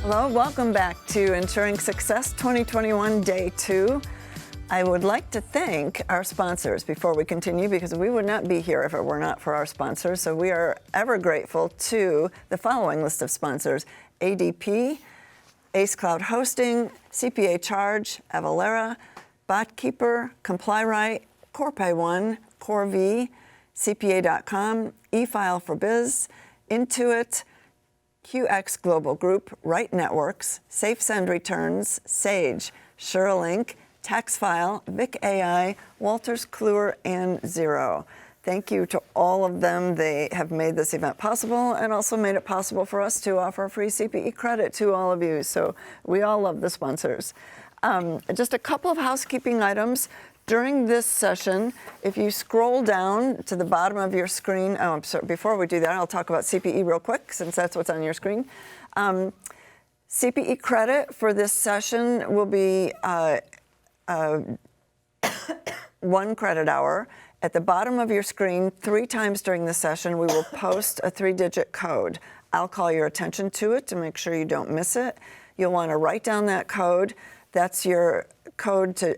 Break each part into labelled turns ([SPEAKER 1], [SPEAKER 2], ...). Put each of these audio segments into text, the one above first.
[SPEAKER 1] Hello, welcome back to Ensuring Success 2021 Day 2. I would like to thank our sponsors before we continue, because we would not be here if it were not for our sponsors. So we are ever grateful to the following list of sponsors: ADP, Ace Cloud Hosting, Cpa Charge, Avalara, BotKeeper, ComplyRight, CorePay1, CoreV, CPA.com, eFile for Biz, Intuit, QX Global Group, Right Networks, SafeSend Returns, Sage, Suralink, TaxFile, Vic AI, Walters Kluwer, and Xero. Thank you to all of them. They have made this event possible and also made it possible for us to offer free Cpe credit to all of you. So we all love the sponsors. Just a couple of housekeeping items. During this session, if you scroll down to the bottom of your screen, I'm sorry, before we do that, I'll talk about Cpe real quick, since that's what's on your screen. Cpe credit for this session will be 1 credit hour. At the bottom of your screen, 3 times during the session, we will post a 3-digit code. I'll call your attention to it to make sure you don't miss it. You'll want to write down that code. That's your code to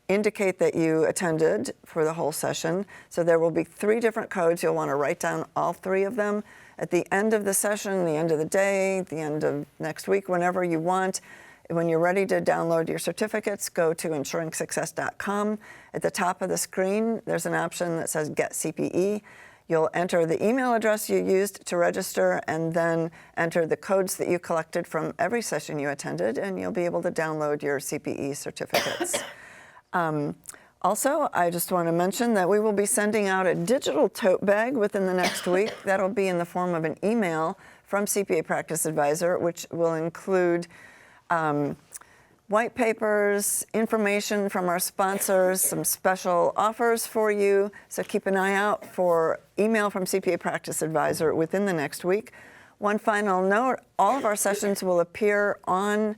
[SPEAKER 1] indicate that you attended for the whole session. So there will be 3 different codes. You'll want to write down all 3 of them. At the end of the session, the end of the day, the end of next week, whenever you want, when you're ready to download your certificates, go to ensuringsuccess.com. At the top of the screen, there's an option that says Get CPE. You'll enter the email address you used to register and then enter the codes that you collected from every session you attended, and you'll be able to download your CPE certificates. Also, I just want to mention that we will be sending out a digital tote bag within the next week. That'll be in the form of an email from CPA Practice Advisor, which will include white papers, information from our sponsors, some special offers for you. So keep an eye out for email from CPA Practice Advisor within the next week. One final note, all of our sessions will appear on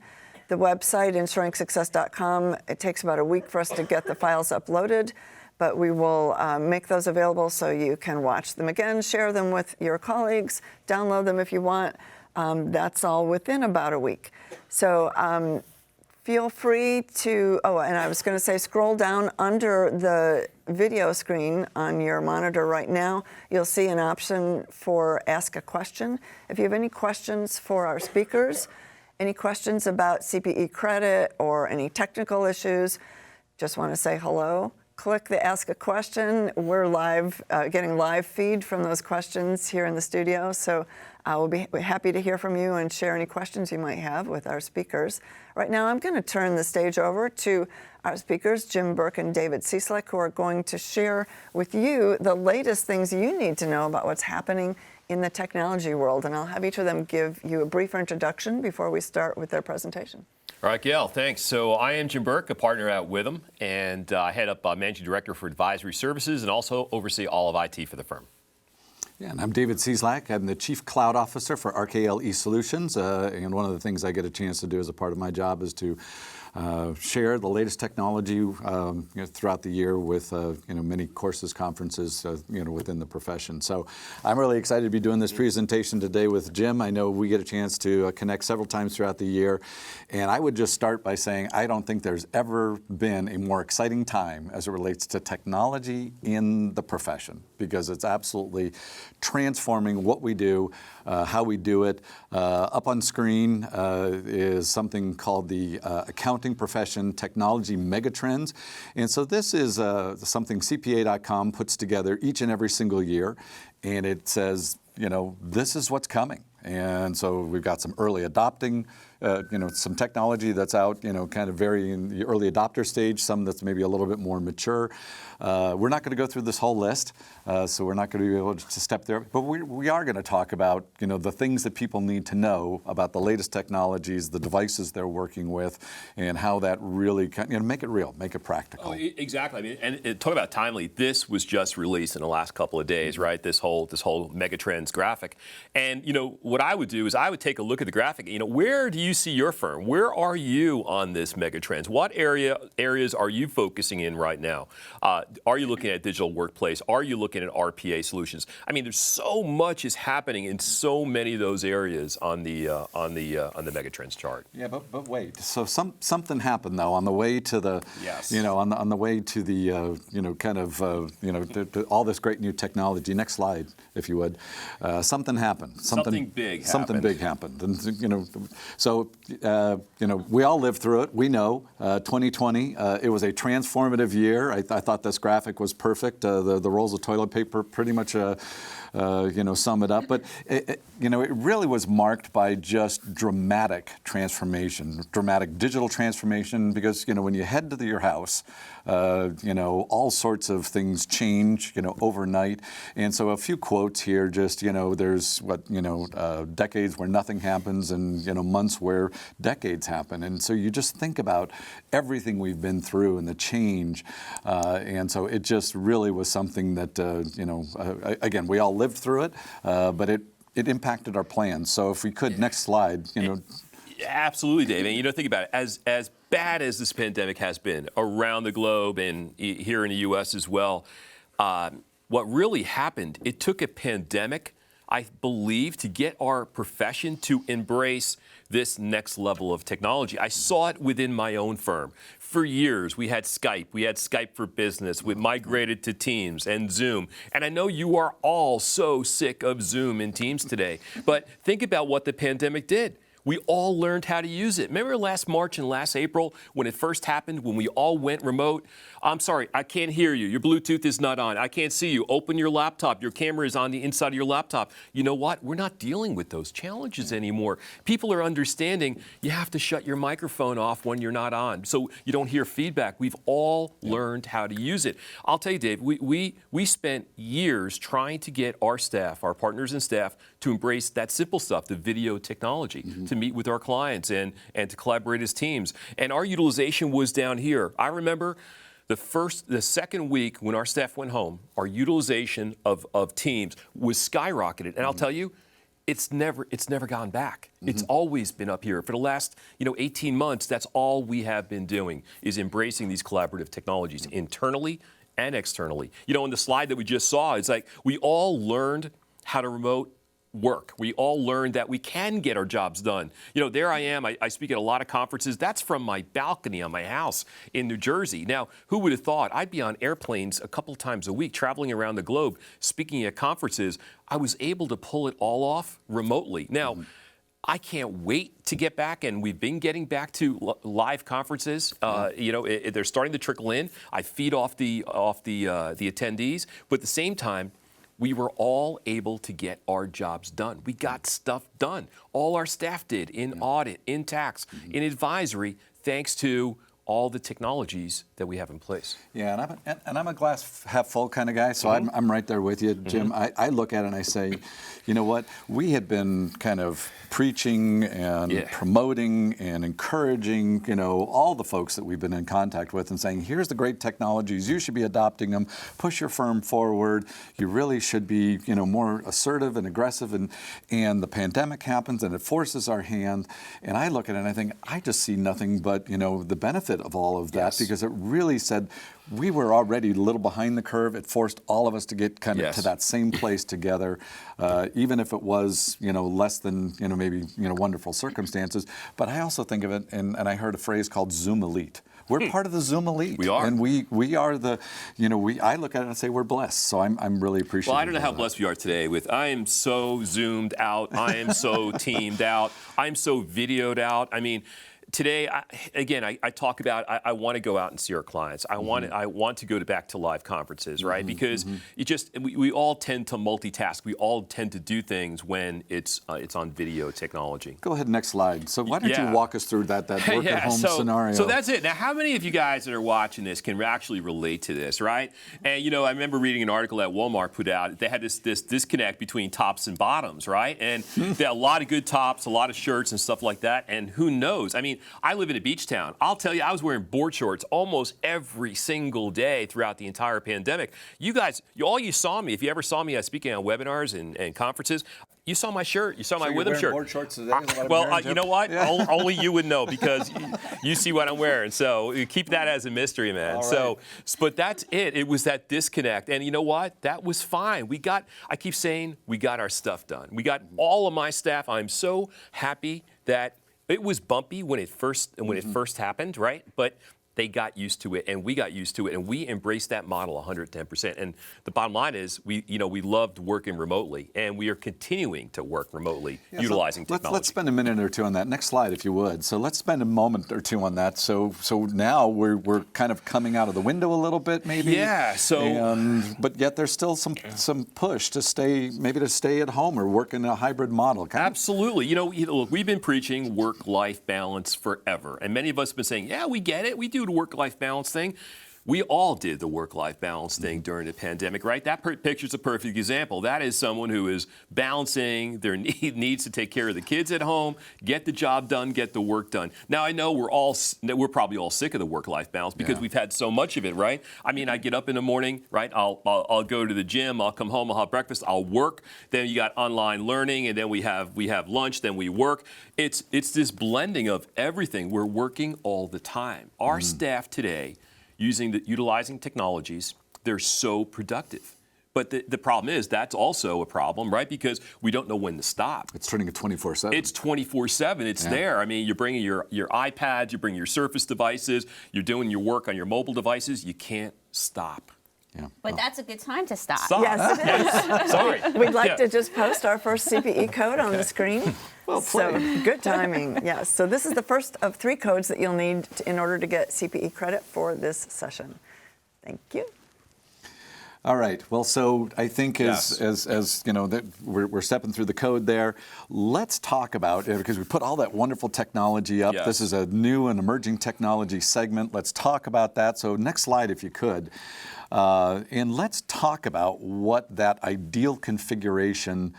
[SPEAKER 1] the website, ensuringsuccess.com. It takes about a week for us to get the files uploaded, but we will make those available so you can watch them again, share them with your colleagues, download them if you want. That's all within about a week. So feel free to, and I was going to say, scroll down under the video screen on your monitor right now. You'll see an option for Ask a Question. If you have any questions for our speakers, any questions about Cpe credit or any technical issues, just want to say hello, click the Ask a Question. We're live, getting live feed from those questions here in the studio. So we'll be happy to hear from you and share any questions you might have with our speakers. Right now, I'm going to turn the stage over to our speakers, Jim Bourke and David Cieslak, who are going to share with you the latest things you need to know about what's happening in the technology world. And I'll have each of them give you a brief introduction before we start with their presentation.
[SPEAKER 2] All right, Gail, thanks. So I am Jim Bourke, a partner at Witham, and I head up Managing Director for Advisory Services and also oversee all of IT for the firm.
[SPEAKER 3] Yeah, and I'm David Cieslak. I'm the Chief Cloud Officer for RKL eSolutions. And one of the things I get a chance to do as a part of my job is to share the latest technology throughout the year with many courses, conferences within the profession. So I'm really excited to be doing this presentation today with Jim. I know we get a chance to connect several times throughout the year, and I would just start by saying I don't think there's ever been a more exciting time as it relates to technology in the profession, because it's absolutely transforming what we do, how we do it. Up on screen is something called the Accounting Profession Technology Megatrends. And so this is something CPA.com puts together each and every single year. And it says, this is what's coming. And so we've got some early adopting, some technology that's out, kind of very in the early adopter stage, some that's maybe a little bit more mature. We're not going to go through this whole list, so we're not going to be able to step there. But we are going to talk about, the things that people need to know about the latest technologies, the devices they're working with, and how that really make it real, make it practical.
[SPEAKER 2] Oh, exactly. I mean, and talk about timely. This was just released in the last couple of days, right? This whole whole megatrends graphic. And what I would do is I would take a look at the graphic. Where do you see your firm? Where are you on this megatrends? What areas are you focusing in right now? Are you looking at digital workplace? Are you looking at RPA solutions? I mean, there's so much is happening in so many of those areas on the megatrends chart.
[SPEAKER 3] Yeah, but wait. So something happened though on the way to the,
[SPEAKER 2] yes.
[SPEAKER 3] On the way to the, to all this great new technology. Next slide, if you would. Something happened.
[SPEAKER 2] Something big happened.
[SPEAKER 3] Something big happened. And so we all lived through it. We know 2020. It was a transformative year. I thought this graphic was perfect. The rolls of toilet paper pretty much sum it up. But it really was marked by just dramatic transformation, dramatic digital transformation. Because when you head to your house, all sorts of things change, overnight. And so a few quotes here. Just there's decades where nothing happens, and months where decades happen. And so you just think about everything we've been through and the change. And so it just really was something that again, we all lived through it, but it impacted our plans. So if we could, next slide,
[SPEAKER 2] Absolutely, Dave. And think about it. As bad as this pandemic has been around the globe and here in the U.S. as well, what really happened, it took a pandemic, I believe, to get our profession to embrace this next level of technology. I saw it within my own firm. For years, we had Skype. We had Skype for Business. We migrated to Teams and Zoom. And I know you are all so sick of Zoom and Teams today. But think about what the pandemic did. We all learned how to use it. Remember last March and last April when it first happened, when we all went remote? I'm sorry, I can't hear you. Your Bluetooth is not on. I can't see you. Open your laptop. Your camera is on the inside of your laptop. You know what? We're not dealing with those challenges anymore. People are understanding you have to shut your microphone off when you're not on so you don't hear feedback. We've all learned how to use it. I'll tell you, Dave, we spent years trying to get our staff, our partners and staff, to embrace that simple stuff, the video technology, to meet with our clients and to collaborate as teams. And our utilization was down here. I remember the second week when our staff went home, our utilization of Teams was skyrocketed. And I'll tell you, it's never gone back. It's always been up here. For the last 18 months, that's all we have been doing is embracing these collaborative technologies internally and externally. In the slide that we just saw, it's like we all learned how to remote work. We all learned that we can get our jobs done. There I am. I speak at a lot of conferences. That's from my balcony on my house in New Jersey. Now, who would have thought I'd be on airplanes a couple times a week, traveling around the globe, speaking at conferences. I was able to pull it all off remotely. Now, I can't wait to get back, and we've been getting back to live conferences. They're starting to trickle in. I feed off the attendees, but at the same time, we were all able to get our jobs done. We got stuff done. All our staff did in audit, in tax, in advisory, thanks to all the technologies that we have in place.
[SPEAKER 3] Yeah, and I'm a glass half full kind of guy, so I'm right there with you, Jim. I look at it and I say, you know what? We had been kind of preaching and promoting and encouraging, all the folks that we've been in contact with and saying, here's the great technologies. You should be adopting them. Push your firm forward. You really should be, more assertive and aggressive. And the pandemic happens and it forces our hand. And I look at it and I think, I just see nothing but, the benefit of all of that because it really said we were already a little behind the curve. It forced all of us to get kind of to that same place together, even if it was, less than, maybe, wonderful circumstances. But I also think of it, and I heard a phrase called Zoom Elite. We're part of the Zoom Elite.
[SPEAKER 2] We are.
[SPEAKER 3] And we are the, I look at it and say we're blessed. So I'm really appreciative.
[SPEAKER 2] Well, I don't know how blessed we are today with, I am so zoomed out. I am so teamed out. I'm so videoed out. I mean, today, I talk about I want to go out and see our clients. I want to go back to live conferences, right? Because we all tend to multitask. We all tend to do things when it's on video technology.
[SPEAKER 3] Go ahead, next slide. So why don't you walk us through that work at home scenario?
[SPEAKER 2] So that's it. Now, how many of you guys that are watching this can actually relate to this, right? And I remember reading an article that Walmart put out. They had this disconnect between tops and bottoms, right? And there are a lot of good tops, a lot of shirts and stuff like that. And who knows? I mean, mean, I live in a beach town. I'll tell you, I was wearing board shorts almost every single day throughout the entire pandemic. You guys, all you saw me, if you ever saw me speaking on webinars and conferences, you saw my shirt. You saw my Witham shirt.
[SPEAKER 3] Board shorts today,
[SPEAKER 2] You know what? Yeah. Only you would know because you see what I'm wearing. So keep that as a mystery, man.
[SPEAKER 3] Right.
[SPEAKER 2] So, but that's it. It was that disconnect. And you know what? That was fine. I keep saying, we got our stuff done. We got all of my staff. I'm so happy that it was bumpy when it first happened, right? But they got used to it, and we got used to it, and we embraced that model 110%. And the bottom line is, we loved working remotely, and we are continuing to work remotely, utilizing technology.
[SPEAKER 3] Let's spend a minute or two on that. Next slide, if you would. So let's spend a moment or two on that. So now we're kind of coming out of the window a little bit, maybe.
[SPEAKER 2] Yeah.
[SPEAKER 3] But yet there's still some push to stay at home or work in a hybrid model.
[SPEAKER 2] Absolutely. Look, we've been preaching work-life balance forever, and many of us have been saying, yeah, we get it. We do the work-life balance thing. We all did the work-life balance thing during the pandemic, right? That picture's a perfect example. That is someone who is balancing their needs to take care of the kids at home, get the job done, get the work done. Now, I know we're probably all sick of the work-life balance because we've had so much of it, right? I mean, I get up in the morning, right? I'll go to the gym, I'll come home, I'll have breakfast, I'll work. Then you got online learning, and then we have lunch, then we work. It's this blending of everything. We're working all the time. Our staff today, utilizing technologies, they're so productive. But the problem is that's also a problem, right? Because we don't know when to stop.
[SPEAKER 3] It's turning a 24/7.
[SPEAKER 2] It's 24/7. It's there. I mean, you're bringing your iPads, you're bringing your Surface devices, you're doing your work on your mobile devices. You can't stop.
[SPEAKER 3] Yeah.
[SPEAKER 4] But that's a good time to stop.
[SPEAKER 1] Yes, it is.
[SPEAKER 2] Sorry.
[SPEAKER 1] We'd like to just post our first CPE code on the screen.
[SPEAKER 3] Well played.
[SPEAKER 1] So good timing, yes. So this is the first of 3 codes that you'll need in order to get CPE credit for this session. Thank you.
[SPEAKER 3] All right. Well, so I think as you know, that we're stepping through the code there. Let's talk about it because we put all that wonderful technology up.
[SPEAKER 2] Yes.
[SPEAKER 3] This is a new and emerging technology segment. Let's talk about that. So next slide, if you could. And let's talk about what that ideal configuration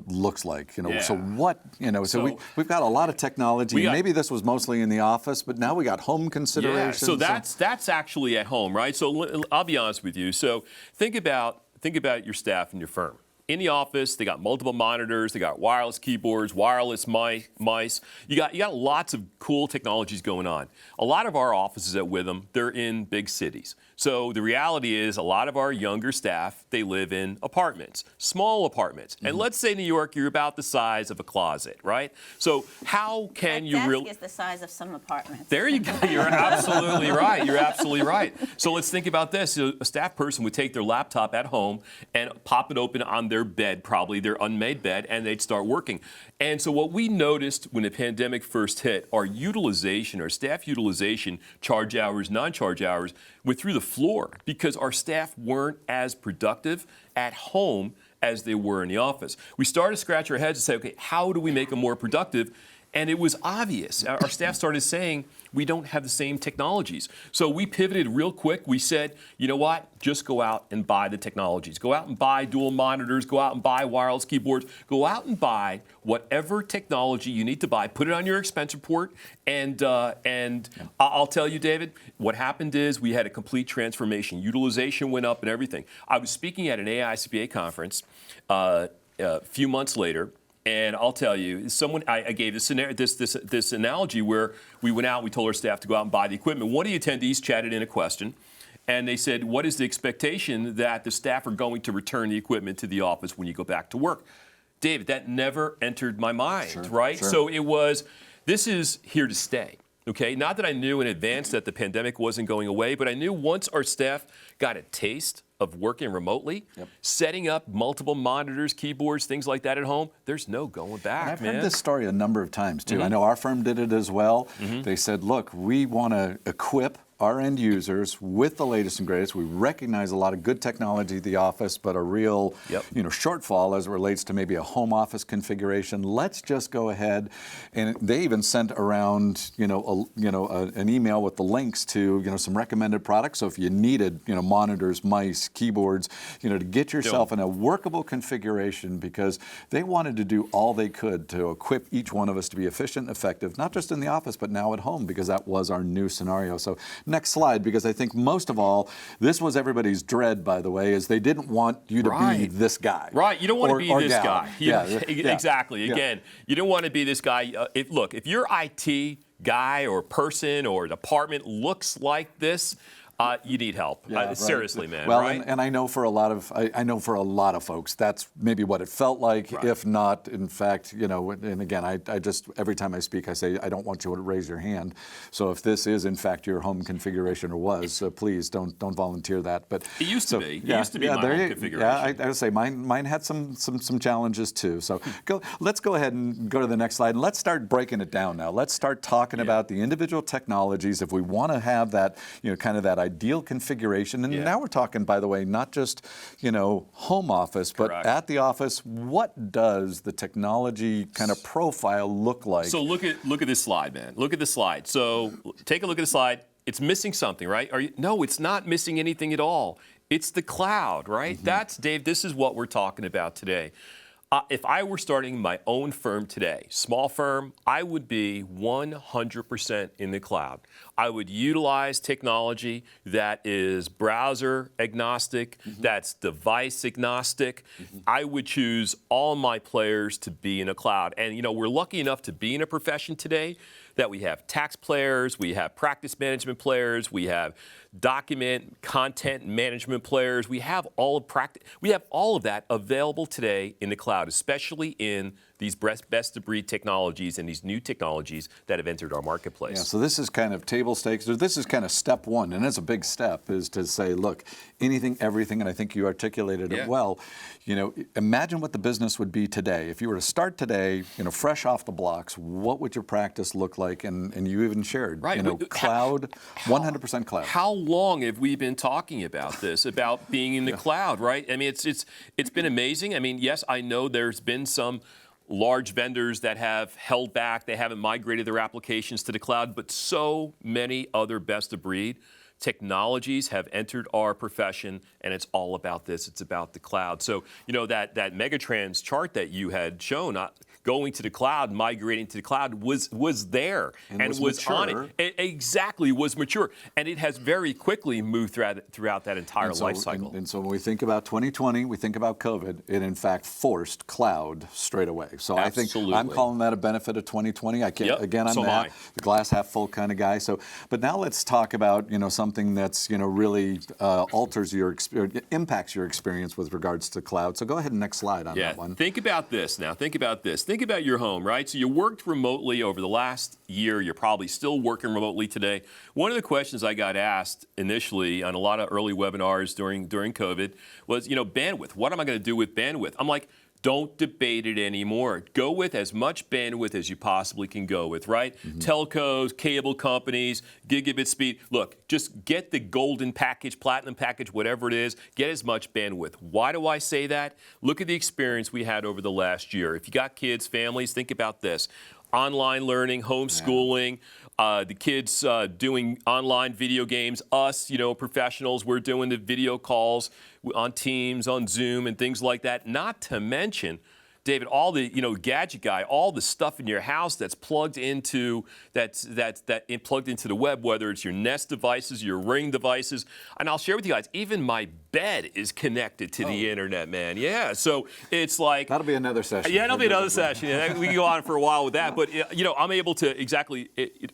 [SPEAKER 3] looks like. So what, so we've got a lot of technology. Maybe this was mostly in the office, but now we got home considerations.
[SPEAKER 2] Yeah, so that's actually at home, right? So I'll be honest with you. So think about your staff and your firm. In the office, they got multiple monitors, they got wireless keyboards, wireless mice. You got lots of cool technologies going on. A lot of our offices at Witham, they're in big cities. So the reality is a lot of our younger staff, they live in apartments, small apartments. And let's say New York, you're about the size of a closet, right? So how can you really...
[SPEAKER 4] That desk is the size of some apartments.
[SPEAKER 2] There you go. You're absolutely right. You're absolutely right. So let's think about this. A staff person would take their laptop at home and pop it open on their bed, probably their unmade bed, and they'd start working. And so what we noticed when the pandemic first hit, our staff utilization, charge hours, non-charge hours, went through the floor because our staff weren't as productive at home as they were in the office. We started to scratch our heads and say, okay, how do we make them more productive? And it was obvious. Our staff started saying, we don't have the same technologies. So we pivoted real quick. We said, you know what? Just go out and buy the technologies. Go out and buy dual monitors. Go out and buy wireless keyboards. Go out and buy whatever technology you need to buy. Put it on your expense report. And I'll tell you, David, what happened is we had a complete transformation. Utilization went up and everything. I was speaking at an AI Cpa conference a few months later. And I'll tell you, I gave this analogy where we went out, we told our staff to go out and buy the equipment. One of the attendees chatted in a question, and they said, what is the expectation that the staff are going to return the equipment to the office when you go back to work? David, that never entered my mind, right?
[SPEAKER 3] Sure.
[SPEAKER 2] So this is here to stay. Okay, not that I knew in advance that the pandemic wasn't going away, but I knew once our staff got a taste of working remotely, setting up multiple monitors, keyboards, things like that at home, there's no going back,
[SPEAKER 3] I've heard this story a number of times, too. I know our firm did it as well. They said, look, we want to equip our end users with the latest and greatest. We recognize a lot of good technology at the office, but a real shortfall as it relates to maybe a home office configuration. Let's just go ahead, and they even sent around an email with the links to some recommended products. So if you needed monitors, mice, keyboards, to get yourself in a workable configuration, because they wanted to do all they could to equip each one of us to be efficient and effective, not just in the office, but now at home, because that was our new scenario. So next slide, because I think most of all, this was everybody's dread, by the way, is they didn't want you to be this guy.
[SPEAKER 2] Right, you don't want to be this guy. Exactly.
[SPEAKER 3] Yeah.
[SPEAKER 2] Again, you don't want to be this guy. If your IT guy or person or department looks like this, you need help. Seriously, man.
[SPEAKER 3] Well,
[SPEAKER 2] right?
[SPEAKER 3] and I know for a lot of folks, that's maybe what it felt like.
[SPEAKER 2] Right.
[SPEAKER 3] If not, in fact, and again, I just every time I speak, I say I don't want you to raise your hand. So if this is in fact your home configuration or was, please don't volunteer that. But
[SPEAKER 2] it used to be. It used to be my home configuration.
[SPEAKER 3] Yeah, I would say mine had some challenges too. So let's go ahead and go to the next slide, and let's start breaking it down now. Let's start talking about the individual technologies if we want to have that kind of that ideal configuration. And now we're talking, by the way, not just home office, but at the office. What does the technology kind of profile look like?
[SPEAKER 2] So look at this slide, man. Look at this slide. So take a look at the slide. It's missing something, right? No, it's not missing anything at all. It's the cloud, right? That's, Dave, this is what we're talking about today. If I were starting my own firm today, small firm, I would be 100% in the cloud. I would utilize technology that is browser agnostic, that's device agnostic. I would choose all my players to be in a cloud. And we're lucky enough to be in a profession today that we have tax players, we have practice management players, we have document content management players. We have all of that available today in the cloud, especially in these best of breed technologies and these new technologies that have entered our marketplace.
[SPEAKER 3] Yeah, so this is kind of table stakes. This is kind of step one, and it's a big step, is to say, look, anything, everything, and I think you articulated it well. Imagine what the business would be today. If you were to start today, fresh off the blocks, what would your practice look like? And you even shared, cloud, 100% cloud.
[SPEAKER 2] How long have we been talking about this, about being in the cloud, right? I mean, it's been amazing. I mean, yes, I know there's been some large vendors that have held back. They haven't migrated their applications to the cloud, but so many other best of breed technologies have entered our profession, and it's all about this. It's about the cloud. So, that Megatrends chart that you had shown, going to the cloud, migrating to the cloud was there and was on it. Exactly, was mature. And it has very quickly moved throughout that entire life cycle.
[SPEAKER 3] And so when we think about 2020, we think about COVID, it in fact forced cloud straight away. So
[SPEAKER 2] Absolutely.
[SPEAKER 3] I think I'm calling that a benefit of 2020. I'm the glass half full kind of guy. So, but now let's talk about, something that's, really alters your experience, impacts your experience with regards to cloud. So go ahead and next slide on that one.
[SPEAKER 2] Think about this now. Think about this. Think about your home, right? So you worked remotely over the last year. You're probably still working remotely today. One of the questions I got asked initially on a lot of early webinars during COVID was, bandwidth. What am I going to do with bandwidth? I'm like, don't debate it anymore. Go with as much bandwidth as you possibly can go with, right? Telcos, cable companies, gigabit speed. Look, just get the golden package, platinum package, whatever it is. Get as much bandwidth. Why do I say that? Look at the experience we had over the last year. If you got kids, families, think about this. Online learning, homeschooling, the kids doing online video games, us, professionals, we're doing the video calls on Teams, on Zoom, and things like that. Not to mention, David, all the gadget guy, all the stuff in your house that's plugged into plugged into the web, whether it's your Nest devices, your Ring devices, and I'll share with you guys, even my bed is connected to the internet, man. Yeah, so it's like
[SPEAKER 3] that'll be another session.
[SPEAKER 2] Yeah, that'll be another session. Yeah, we can go on for a while with that, but I'm able to exactly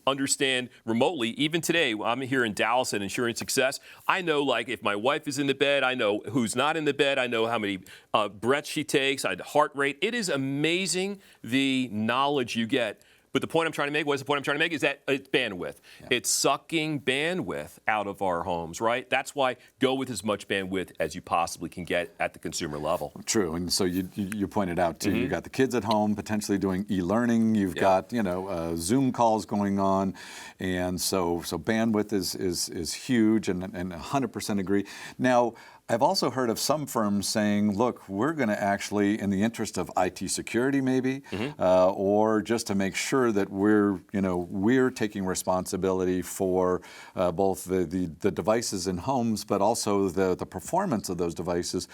[SPEAKER 2] understand remotely. Even today, I'm here in Dallas at Insurance Success. I know, like, if my wife is in the bed, I know who's not in the bed. I know how many breaths she takes, heart rate. It is amazing the knowledge you get. But the point I'm trying to make, is that it's bandwidth. Yeah. It's sucking bandwidth out of our homes, right? That's why go with as much bandwidth as you possibly can get at the consumer level.
[SPEAKER 3] True, and so you pointed out too, you've got the kids at home potentially doing e-learning, you've got Zoom calls going on, and so bandwidth is huge, and 100% agree. Now, I've also heard of some firms saying, look, we're going to actually, in the interest of IT security maybe, or just to make sure that we're taking responsibility for both the devices in homes, but also the performance of those devices.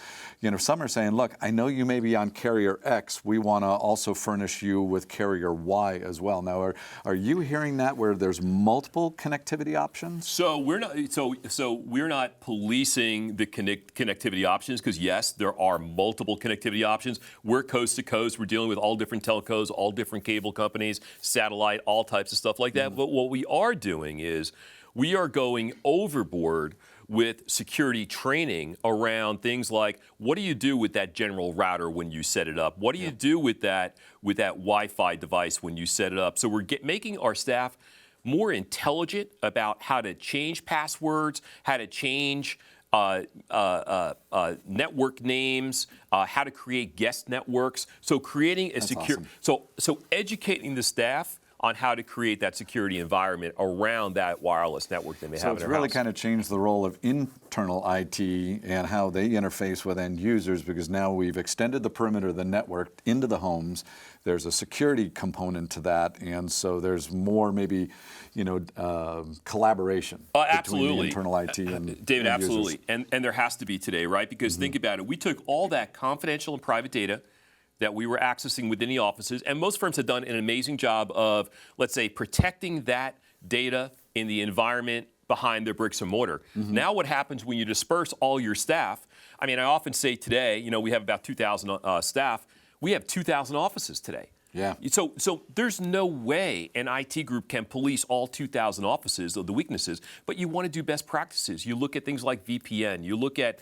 [SPEAKER 3] Some are saying, look, I know you may be on carrier X, we want to also furnish you with carrier Y as well. Now, are you hearing that where there's multiple connectivity options?
[SPEAKER 2] So we're not policing the connectivity options, because yes, there are multiple connectivity options. We're coast to coast. We're dealing with all different telcos, all different cable companies, satellite, all types of stuff like that. But what we are doing is we are going overboard with security training around things like, what do you do with that general router when you set it up? What do you do with that Wi-Fi device when you set it up? So we're making our staff more intelligent about how to change passwords, how to change network names, how to create guest networks. So creating a secure, awesome. So educating the staff on how to create that security environment around that wireless network they may have in their house.
[SPEAKER 3] So it's really kind of changed the role of internal IT and how they interface with end users, because now we've extended the perimeter of the network into the homes. There's a security component to that, and so there's more maybe, collaboration between the internal IT and
[SPEAKER 2] David,
[SPEAKER 3] end
[SPEAKER 2] absolutely,
[SPEAKER 3] users.
[SPEAKER 2] and there has to be today, right? Because think about it, we took all that confidential and private data that we were accessing within the offices, and most firms have done an amazing job of, let's say, protecting that data in the environment behind their bricks and mortar. Now what happens when you disperse all your staff? I mean, I often say today, we have about 2,000 staff. We have 2,000 offices today.
[SPEAKER 3] Yeah.
[SPEAKER 2] So there's no way an IT group can police all 2,000 offices of the weaknesses, but you want to do best practices. You look at things like VPN. You look at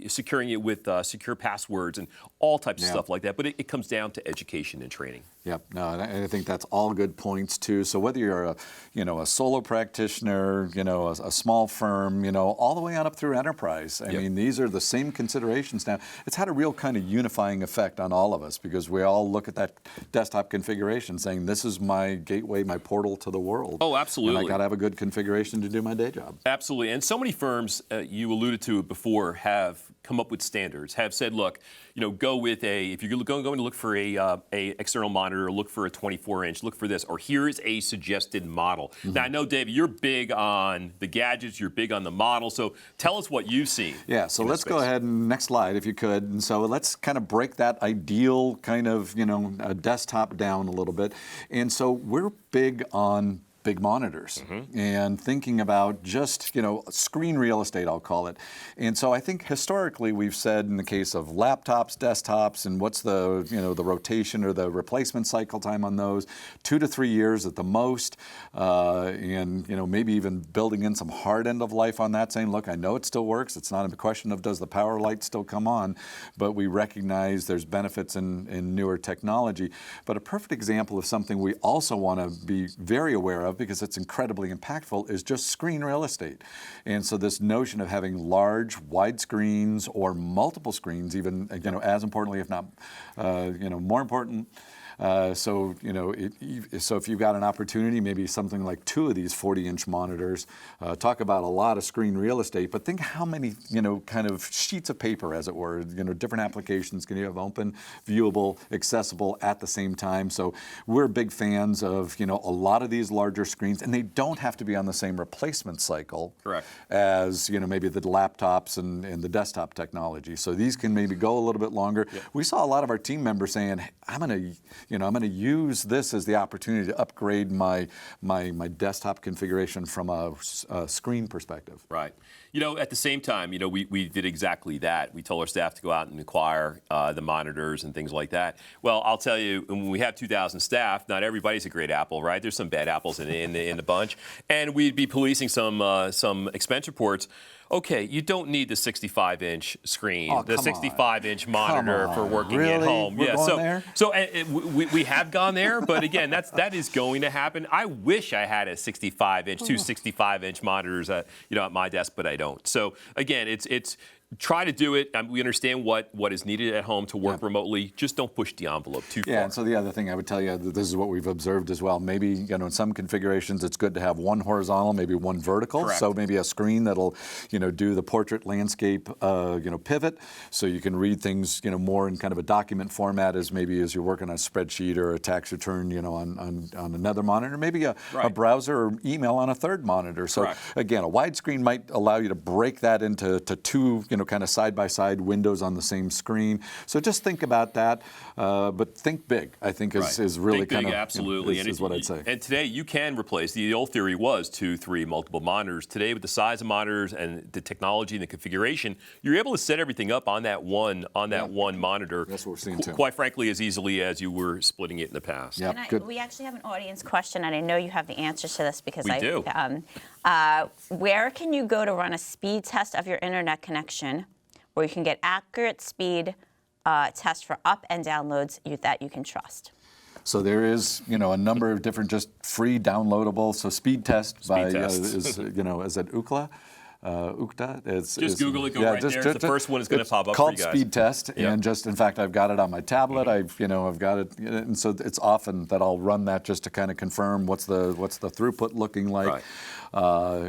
[SPEAKER 2] securing it with secure passwords and all types of stuff like that. But it comes down to education and training.
[SPEAKER 3] Yep. No, and I think that's all good points too. So whether you're a solo practitioner, a small firm, all the way on up through enterprise. I mean, these are the same considerations now. It's had a real kind of unifying effect on all of us, because we all look at that desktop configuration saying, this is my gateway, my portal to the world.
[SPEAKER 2] Oh, absolutely.
[SPEAKER 3] And I got to have a good configuration to do my day job.
[SPEAKER 2] Absolutely. And so many firms, you alluded to it before, have come up with standards, have said, look, go with if you're going to look for a external monitor, look for a 24-inch, look for this, or here is a suggested model. Now, I know, Dave, you're big on the gadgets, you're big on the model, so tell us what you've seen.
[SPEAKER 3] Yeah, so let's go ahead and next slide, if you could. And so let's kind of break that ideal kind of, desktop down a little bit. And so we're big on big monitors and thinking about just, screen real estate, I'll call it. And so I think historically we've said in the case of laptops, desktops, and what's the, the rotation or the replacement cycle time on those, 2 to 3 years at the most, and, maybe even building in some hard end of life on that, saying, look, I know it still works. It's not a question of does the power light still come on, but we recognize there's benefits in newer technology. But a perfect example of something we also want to be very aware of, because it's incredibly impactful, is just screen real estate. And so this notion of having large, wide screens or multiple screens, even as importantly, if not more important. So if you've got an opportunity, maybe something like 2 of these 40-inch monitors, talk about a lot of screen real estate, but think how many, kind of sheets of paper, as it were, different applications can you have open, viewable, accessible at the same time. So we're big fans of, a lot of these larger screens, and they don't have to be on the same replacement cycle as, maybe the laptops and the desktop technology. So these can maybe go a little bit longer. We saw a lot of our team members saying, hey, I'm going to use this as the opportunity to upgrade my desktop configuration from a screen perspective.
[SPEAKER 2] Right. At the same time, we did exactly that. We told our staff to go out and acquire the monitors and things like that. Well, I'll tell you, when we have 2,000 staff, not everybody's a great apple, right? There's some bad apples in the bunch. And we'd be policing some expense reports. Okay, you don't need the 65-inch screen, the 65-inch monitor for working at home.
[SPEAKER 3] We're going there?
[SPEAKER 2] So we have gone there, but again, that is going to happen. I wish I had a 65-inch, two 65-inch monitors, at my desk, but I don't. So again, it's try to do it. We understand what is needed at home to work remotely. Just don't push the envelope too far.
[SPEAKER 3] Yeah, and so the other thing I would tell you, this is what we've observed as well. Maybe in some configurations, it's good to have one horizontal, maybe one vertical.
[SPEAKER 2] Correct.
[SPEAKER 3] So maybe a screen that'll do the portrait landscape pivot, so you can read things more in kind of a document format as you're working on a spreadsheet or a tax return on another monitor. Maybe a browser or email on a third monitor. So again, a widescreen might allow you to break that into two kind of side-by-side windows on the same screen. So just think about that, but think big, I think is really
[SPEAKER 2] think
[SPEAKER 3] kind
[SPEAKER 2] big,
[SPEAKER 3] of
[SPEAKER 2] absolutely.
[SPEAKER 3] Is what I'd say.
[SPEAKER 2] And today you can replace, the old theory was 2, 3, multiple monitors. Today with the size of monitors and the technology and the configuration, you're able to set everything up on that one monitor.
[SPEAKER 3] That's what we're seeing too.
[SPEAKER 2] Quite frankly, as easily as you were splitting it in the past.
[SPEAKER 3] Yep,
[SPEAKER 4] And
[SPEAKER 3] good.
[SPEAKER 4] we actually have an audience question, and I know you have the answers to this because
[SPEAKER 2] We do.
[SPEAKER 4] Where can you go to run a speed test of your internet connection, where you can get accurate speed tests for up and downloads that you can trust?
[SPEAKER 3] So there is, a number of different just free downloadable. So speed test by
[SPEAKER 2] tests.
[SPEAKER 3] is it Ookla? Ukta.
[SPEAKER 2] Just Google it, go right there. The first one is going to pop up for you guys.
[SPEAKER 3] It's called Speed Test, and in fact, I've got it on my tablet. I've got it, and so it's often that I'll run that just to kind of confirm what's the throughput looking like.
[SPEAKER 2] Right.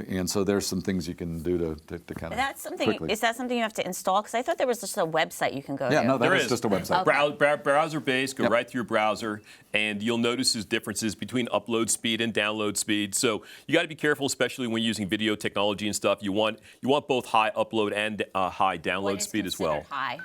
[SPEAKER 3] And so there's some things you can do to kind of quickly.
[SPEAKER 4] Is that something you have to install? Because I thought there was just a website you can go to.
[SPEAKER 3] Yeah, no,
[SPEAKER 2] There
[SPEAKER 3] is
[SPEAKER 2] is
[SPEAKER 3] just a website.
[SPEAKER 2] Browser-based, go right through your browser, and you'll notice there's differences between upload speed and download speed. So you got to be careful, especially when using video technology and stuff. You want both high upload and high download
[SPEAKER 4] What is
[SPEAKER 2] speed as well.
[SPEAKER 4] considered high?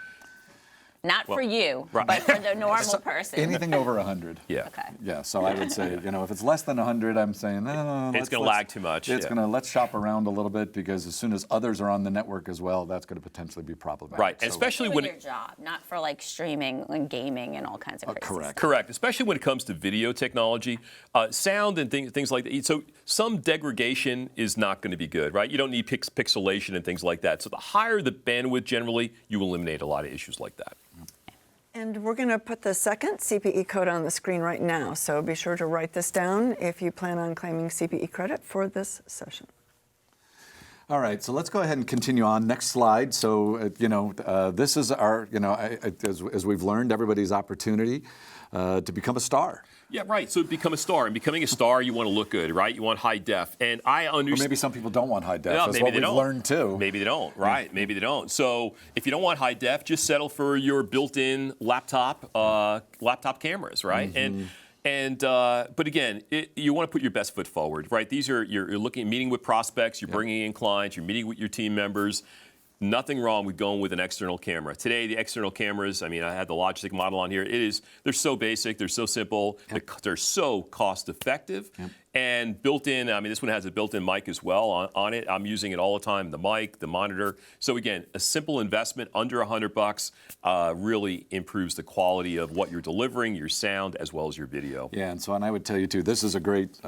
[SPEAKER 4] Not for you, but for the normal person.
[SPEAKER 3] Anything over 100.
[SPEAKER 2] Yeah.
[SPEAKER 4] Okay.
[SPEAKER 3] Yeah, so I would say, if it's less than 100, I'm saying, no.
[SPEAKER 2] It's going to lag too much.
[SPEAKER 3] Let's shop around a little bit, because as soon as others are on the network as well, that's going to potentially be problematic.
[SPEAKER 2] Right,
[SPEAKER 3] So,
[SPEAKER 2] especially
[SPEAKER 4] For
[SPEAKER 2] when
[SPEAKER 4] your job, not for like streaming and gaming and all kinds of crazy stuff.
[SPEAKER 2] Correct, especially when it comes to video technology, sound and things like that. So some degradation is not going to be good, right? You don't need pixelation and things like that. So the higher the bandwidth, generally, you eliminate a lot of issues like that.
[SPEAKER 1] And we're going to put the second CPE code on the screen right now, so be sure to write this down if you plan on claiming CPE credit for this session.
[SPEAKER 3] All right, so let's go ahead and continue on. Next slide. So, this is our, as we've learned, everybody's opportunity to become a star.
[SPEAKER 2] Yeah, right. So become a star. And becoming a star, you want to look good, right? You want high def. And I understand.
[SPEAKER 3] Or maybe some people don't want high def.
[SPEAKER 2] No,
[SPEAKER 3] That's
[SPEAKER 2] maybe
[SPEAKER 3] what
[SPEAKER 2] they
[SPEAKER 3] we've
[SPEAKER 2] don't.
[SPEAKER 3] learned too.
[SPEAKER 2] Maybe they don't, right? Maybe they don't. So if you don't want high def, just settle for your built-in laptop cameras, right? But again, you want to put your best foot forward, right? You're meeting with prospects, you're bringing in clients, you're meeting with your team members. Nothing wrong with going with an external camera. Today, the external cameras, I had the Logitech model on here. They're so basic, they're so simple, they're so cost effective. And built-in, this one has a built-in mic as well on it. I'm using it all the time, the mic, the monitor. So again, a simple investment under $100 really improves the quality of what you're delivering, your sound, as well as your video.
[SPEAKER 3] Yeah, and I would tell you too, this is a great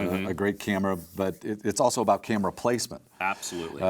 [SPEAKER 3] camera, but it's also about camera placement.
[SPEAKER 2] Absolutely.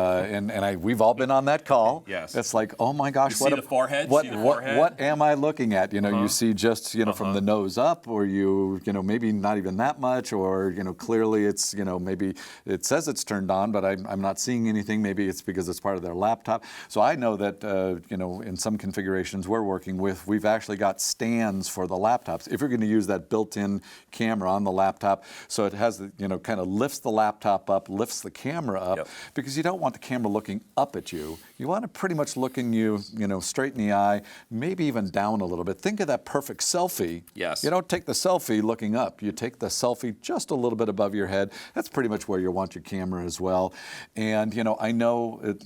[SPEAKER 3] We've all been on that call.
[SPEAKER 2] Yes.
[SPEAKER 3] It's like, oh my gosh,
[SPEAKER 2] You see the forehead?
[SPEAKER 3] What
[SPEAKER 2] See the forehead?
[SPEAKER 3] what am I looking at? You see just from the nose up, or maybe not even that much, or clearly it's maybe it says it's turned on, but I'm not seeing anything. Maybe it's because it's part of their laptop. So I know that in some configurations we're working with, we've actually got stands for the laptops. If you're going to use that built-in camera on the laptop, so it has kind of lifts the laptop up, lifts the camera up, because you don't want the camera looking up at you. You want it pretty much looking you straight in the eye, maybe even down a little bit. Think of that perfect selfie.
[SPEAKER 2] Yes.
[SPEAKER 3] You don't take the selfie looking up. You take the selfie just a little bit above your head. That's pretty much where you want your camera as well. And I know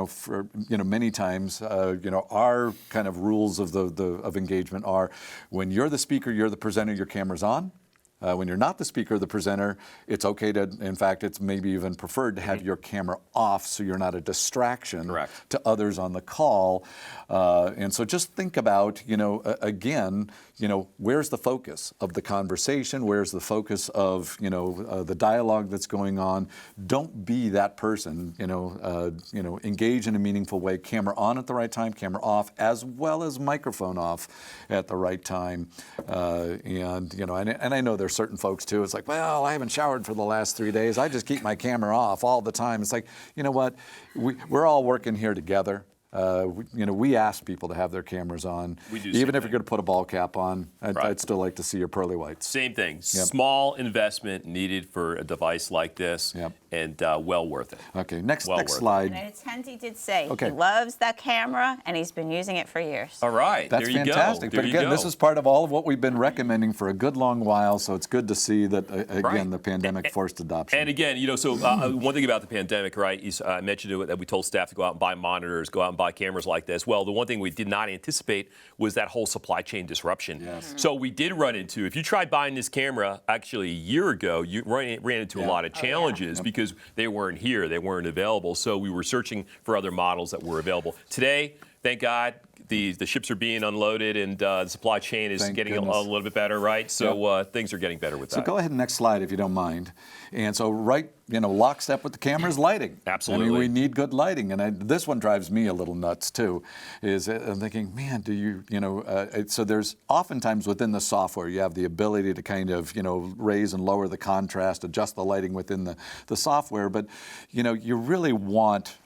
[SPEAKER 3] for many times our kind of rules of engagement are, when you're the speaker, you're the presenter, your camera's on. When you're not the speaker or the presenter, it's okay to, in fact, it's maybe even preferred to have your camera off so you're not a distraction to others on the call. And so just think about, again, where's the focus of the conversation? Where's the focus of, the dialogue that's going on? Don't be that person, engage in a meaningful way, camera on at the right time, camera off, as well as microphone off at the right time. And I know there's certain folks too, it's like, well, I haven't showered for the last 3 days. I just keep my camera off all the time. It's like, you know what? We're all working here together. We ask people to have their cameras on.
[SPEAKER 2] We do.
[SPEAKER 3] Even if you're going to put a ball cap on, I'd still like to see your pearly whites.
[SPEAKER 2] Same thing. Small investment needed for a device like this, and well worth it.
[SPEAKER 3] Okay, next slide.
[SPEAKER 4] And as Hendy did say,
[SPEAKER 3] Okay.
[SPEAKER 4] he loves that camera, and he's been using it for years.
[SPEAKER 2] All right,
[SPEAKER 3] That's
[SPEAKER 2] there you
[SPEAKER 3] fantastic.
[SPEAKER 2] go.
[SPEAKER 3] But again, this is part of all of what we've been recommending for a good long while, so it's good to see that, again, the pandemic forced adoption.
[SPEAKER 2] And again, so one thing about the pandemic, right, is I mentioned that we told staff to go out and buy monitors, go out and buy cameras like this. Well, the one thing we did not anticipate was that whole supply chain disruption.
[SPEAKER 3] Yes.
[SPEAKER 2] So we did run into, if you tried buying this camera actually a year ago, you ran into a lot of challenges because they weren't here, they weren't available. So we were searching for other models that were available. Today, thank God, the ships are being unloaded and the supply chain is getting a little bit better, right? So things are getting better with that.
[SPEAKER 3] So go ahead and next slide if you don't mind. And so lockstep with the camera's lighting.
[SPEAKER 2] Absolutely.
[SPEAKER 3] I mean, we need good lighting. And this one drives me a little nuts too, is I'm thinking, man, do you, so there's oftentimes within the software, you have the ability to kind of, raise and lower the contrast, adjust the lighting within the software. But, you really want,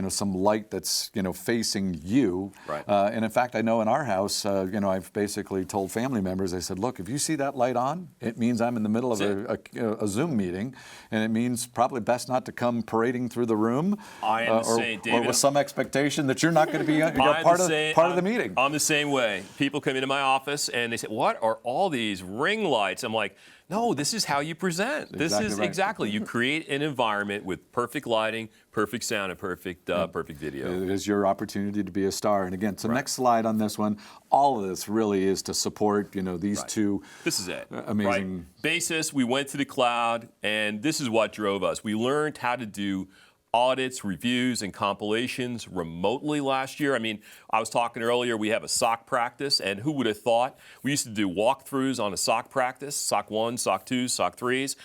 [SPEAKER 3] some light that's, facing you.
[SPEAKER 2] Right.
[SPEAKER 3] And in fact, I know in our house, I've basically told family members, I said, look, if you see that light on, it means I'm in the middle of a Zoom meeting, and it means probably best not to come parading through the room.
[SPEAKER 2] I am the same, David.
[SPEAKER 3] Or with some expectation that you're not going to be part of the meeting.
[SPEAKER 2] I'm the same way. People come into my office and they say, what are all these ring lights? I'm like, no, this is how you present. Exactly. You create an environment with perfect lighting, perfect sound, and perfect video.
[SPEAKER 3] It is your opportunity to be a star. And again, so next slide on this one, all of this really is to support, these two.
[SPEAKER 2] This is it.
[SPEAKER 3] Amazing.
[SPEAKER 2] Right? Basis, we went to the cloud, and this is what drove us. We learned how to do audits, reviews, and compilations remotely last year. I mean, I was talking earlier, we have a SOC practice, and who would have thought? We used to do walkthroughs on a SOC practice, SOC 1, SOC 2, SOC 3s.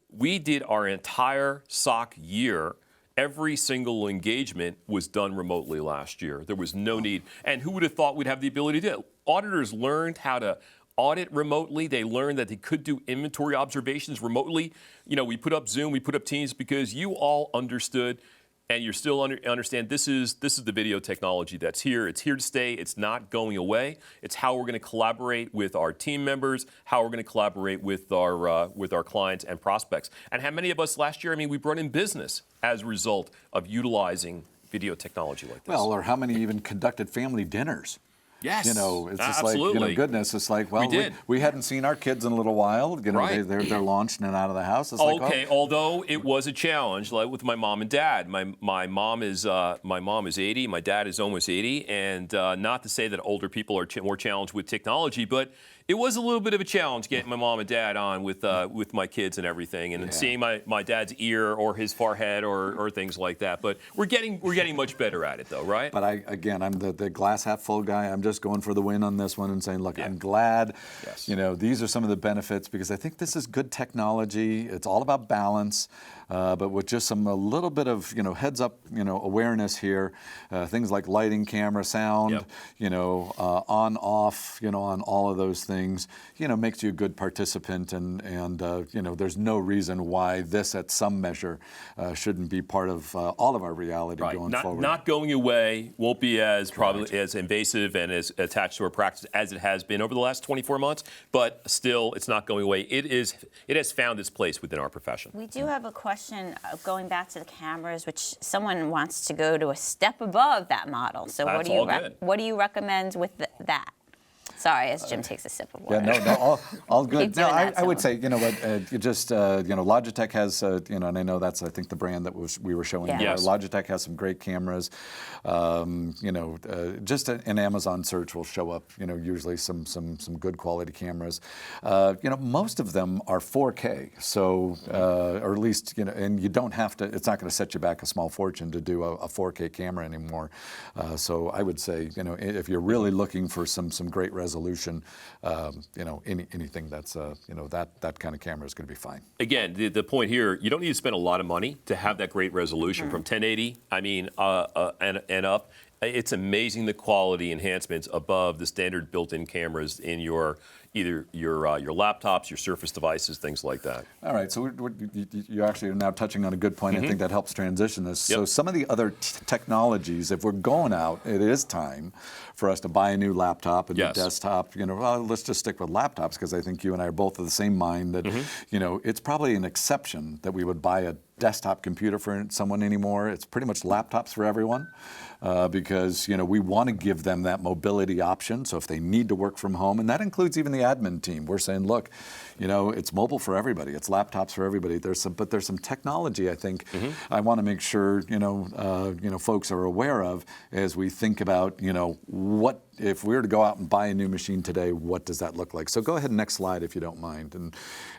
[SPEAKER 2] We did our entire SOC year. Every single engagement was done remotely last year. There was no need. And who would have thought we'd have the ability to do it? Auditors learned how to audit remotely. They learned that they could do inventory observations remotely. We put up Zoom, we put up Teams because you all understood, and you still understand this is the video technology that's here. It's here to stay. It's not going away. It's how we're going to collaborate with our team members, how we're going to collaborate with our clients and prospects. And how many of us last year? I mean, we brought in business as a result of utilizing video technology like this.
[SPEAKER 3] Well, or how many even conducted family dinners?
[SPEAKER 2] Yes,
[SPEAKER 3] it's just
[SPEAKER 2] absolutely.
[SPEAKER 3] like, goodness, it's like, well, we hadn't seen our kids in a little while. They're launched and out of the house. It's
[SPEAKER 2] although it was a challenge, like with my mom and dad. My mom is 80, my dad is almost 80, and not to say that older people are more challenged with technology, but it was a little bit of a challenge getting my mom and dad on with my kids and everything, and seeing my dad's ear or his forehead or things like that. But we're getting much better at it, though, right?
[SPEAKER 3] But I'm the glass half full guy. I'm just going for the win on this one and saying, look, I'm glad.
[SPEAKER 2] Yes.
[SPEAKER 3] These are some of the benefits because I think this is good technology. It's all about balance. But with just a little bit of heads up awareness here, things like lighting, camera, sound, on off, on all of those things, makes you a good participant, and there's no reason why this at some measure shouldn't be part of all of our reality going forward.
[SPEAKER 2] Not going away, won't be as probably as invasive and as attached to our practice as it has been over the last 24 months, but still it's not going away. It has found its place within our profession.
[SPEAKER 4] We do have a question going back to the cameras, which someone wants to go to a step above that model. So what do you recommend with that? Sorry, as Jim takes a sip of water.
[SPEAKER 3] Yeah, no, all good.
[SPEAKER 4] Keep doing that
[SPEAKER 3] I would
[SPEAKER 4] to
[SPEAKER 3] say, you know what, Logitech has, and I know that's, I think, the brand that we were showing.
[SPEAKER 4] Yeah.
[SPEAKER 3] Here.
[SPEAKER 2] Yes.
[SPEAKER 3] Logitech has some great cameras. Just an Amazon search will show up, usually some good quality cameras. Most of them are 4K, so, or at least, and you don't have to, it's not going to set you back a small fortune to do a 4K camera anymore. So I would say, if you're really looking for some great resolution, anything that's that kind of camera is going to be fine.
[SPEAKER 2] Again, the point here, you don't need to spend a lot of money to have that great resolution from 1080. I mean, and up. It's amazing the quality enhancements above the standard built-in cameras in either your laptops, your Surface devices, things like that.
[SPEAKER 3] All right, so you actually are now touching on a good point. I think that helps transition this.
[SPEAKER 2] Yep.
[SPEAKER 3] So some of the other technologies, if we're going out, it is time for us to buy a new laptop, a new desktop. Let's just stick with laptops because I think you and I are both of the same mind that, it's probably an exception that we would buy a desktop computer for someone anymore. It's pretty much laptops for everyone. Because we want to give them that mobility option. So if they need to work from home, and that includes even the admin team, we're saying, look, it's mobile for everybody. It's laptops for everybody. There's some technology I think I want to make sure folks are aware of as we think about what if we were to go out and buy a new machine today, what does that look like? So go ahead, next slide if you don't mind.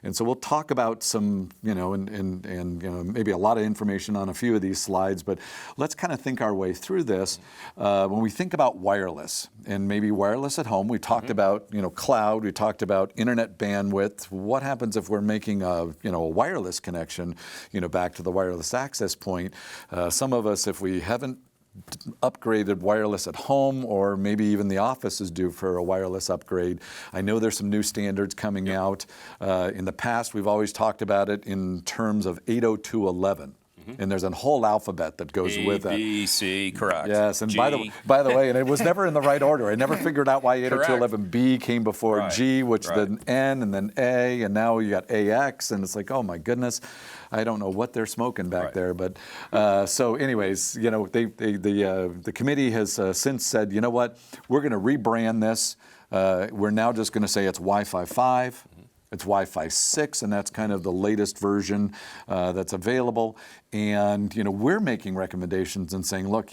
[SPEAKER 3] And so we'll talk about some and maybe a lot of information on a few of these slides, but let's kind of think our way through this. When we think about wireless and maybe wireless at home, we talked about cloud, we talked about internet bandwidth. What happens if we're making a wireless connection back to the wireless access point? Some of us, if we haven't upgraded wireless at home, or maybe even the office is due for a wireless upgrade. I know there's some new standards coming out. In the past, we've always talked about it in terms of 802.11. And there's a whole alphabet that goes with that.
[SPEAKER 2] A, B, C, correct.
[SPEAKER 3] Yes, and
[SPEAKER 2] G.
[SPEAKER 3] by the way, and it was never in the right order. I never figured out why 802.11b came before G, which then N, and then A, and now you got AX, and it's like, oh my goodness, I don't know what they're smoking back there. But so, anyways, the committee has since said, you know what, we're going to rebrand this. We're now just going to say it's Wi-Fi 5. It's Wi-Fi 6, and that's kind of the latest version that's available. And we're making recommendations and saying, look,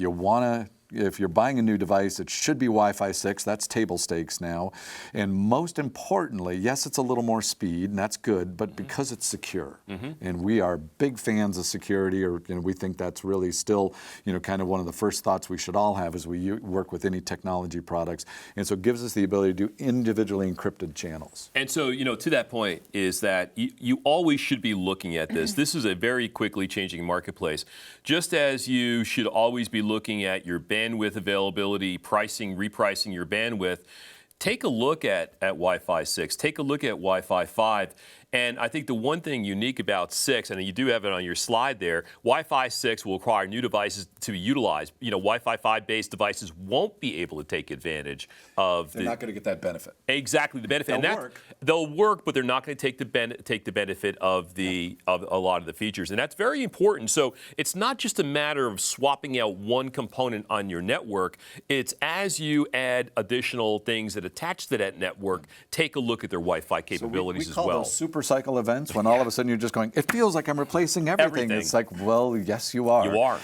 [SPEAKER 3] if you're buying a new device, it should be Wi-Fi 6. That's table stakes now. And most importantly, yes, it's a little more speed, and that's good, but because it's secure. And we are big fans of security, or we think that's really still kind of one of the first thoughts we should all have as we work with any technology products. And so it gives us the ability to do individually encrypted channels.
[SPEAKER 2] And so, to that point is that you always should be looking at this. This is a very quickly changing marketplace. Just as you should always be looking at your bandwidth availability, repricing your bandwidth, take a look at Wi-Fi 6, take a look at Wi-Fi 5. And I think the one thing unique about 6, and you do have it on your slide there, Wi-Fi 6 will require new devices to be utilized. Wi-Fi 5-based devices won't be able to take advantage of
[SPEAKER 3] They're not going to get that benefit.
[SPEAKER 2] Exactly, the benefit. They'll work, but they're not going to take the benefit of a lot of the features, and that's very important. So it's not just a matter of swapping out one component on your network. It's as you add additional things that attach to that network, take a look at their Wi-Fi capabilities
[SPEAKER 3] as well. We call those super cycle events when all of a sudden you're just going, it feels like I'm replacing everything. It's like, well, yes, you are.
[SPEAKER 2] You are.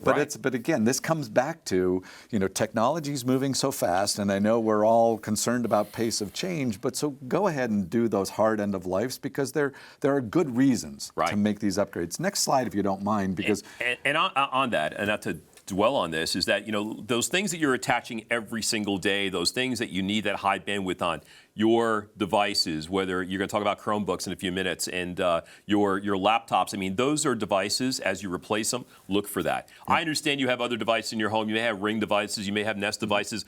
[SPEAKER 3] But again, this comes back to, technology's moving so fast, and I know we're all concerned about pace of change, but so go ahead and do those hard end of lives because there are good reasons to make these upgrades. Next slide, if you don't mind, because
[SPEAKER 2] and on that, and not to dwell on this, is that those things that you're attaching every single day, those things that you need that high bandwidth on, your devices, whether you're going to talk about Chromebooks in a few minutes, and your laptops. I mean, those are devices. As you replace them, look for that. I understand you have other devices in your home. You may have Ring devices. You may have Nest devices.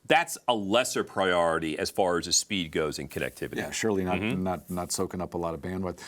[SPEAKER 2] That's a lesser priority as far as the speed goes in connectivity.
[SPEAKER 3] Yeah, surely not soaking up a lot of bandwidth.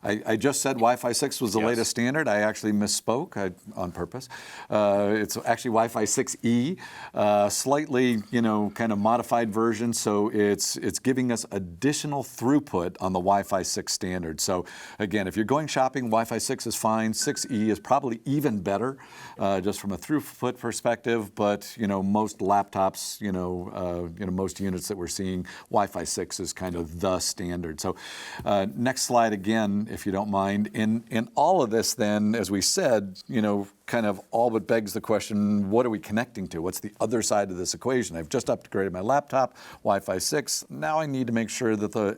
[SPEAKER 3] I just said Wi-Fi 6 was the latest standard. I actually misspoke on purpose. It's actually Wi-Fi 6E, slightly, kind of modified version. So it's giving us additional throughput on the Wi-Fi 6 standard. So again, if you're going shopping, Wi-Fi 6 is fine. 6E is probably even better, just from a throughput perspective. But most laptops, most units that we're seeing, Wi-Fi 6 is kind of the standard. So next slide again, if you don't mind. In all of this then, as we said, kind of all but begs the question, what are we connecting to? What's the other side of this equation? I've just upgraded my laptop, Wi-Fi 6. Now I need to make sure that the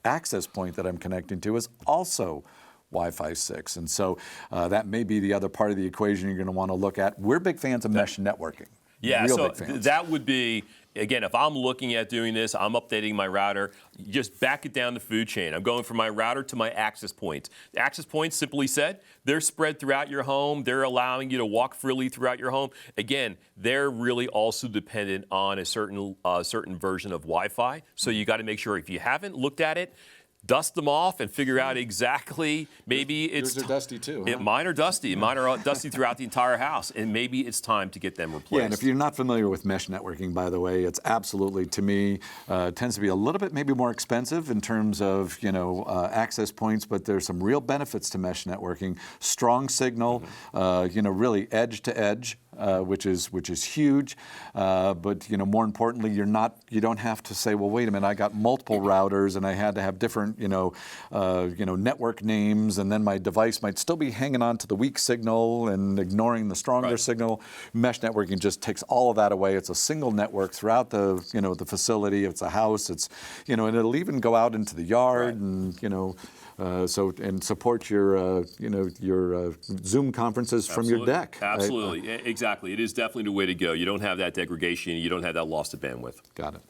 [SPEAKER 3] access point that I'm connecting to is also Wi-Fi 6. And so that may be the other part of the equation you're going to want to look at. We're big fans of mesh networking.
[SPEAKER 2] Yeah,
[SPEAKER 3] Real
[SPEAKER 2] so
[SPEAKER 3] big fans.
[SPEAKER 2] that would be, again, if I'm looking at doing this, I'm updating my router, just back it down the food chain. I'm going from my router to my access points. The access points, simply said, they're spread throughout your home. They're allowing you to walk freely throughout your home. Again, they're really also dependent on a certain version of Wi-Fi. So you got to make sure if you haven't looked at it, dust them off and figure out exactly, maybe it's...
[SPEAKER 3] Yours are dusty too, huh?
[SPEAKER 2] Mine are dusty. Mine are dusty throughout the entire house, and maybe it's time to get them replaced.
[SPEAKER 3] Yeah, and if you're not familiar with mesh networking, by the way, it's absolutely, to me, tends to be a little bit maybe more expensive in terms of, access points, but there's some real benefits to mesh networking. Strong signal, really edge to edge. Which is huge, but more importantly, you don't have to say, well, wait a minute, I got multiple routers and I had to have different network names, and then my device might still be hanging on to the weak signal and ignoring the stronger signal. Mesh networking just takes all of that away. It's a single network throughout the the facility. It's a house. It's and it'll even go out into the yard and and support your your Zoom conferences from your deck.
[SPEAKER 2] Absolutely, exactly. It is definitely the way to go. You don't have that degradation. You don't have that loss of bandwidth.
[SPEAKER 3] Got it.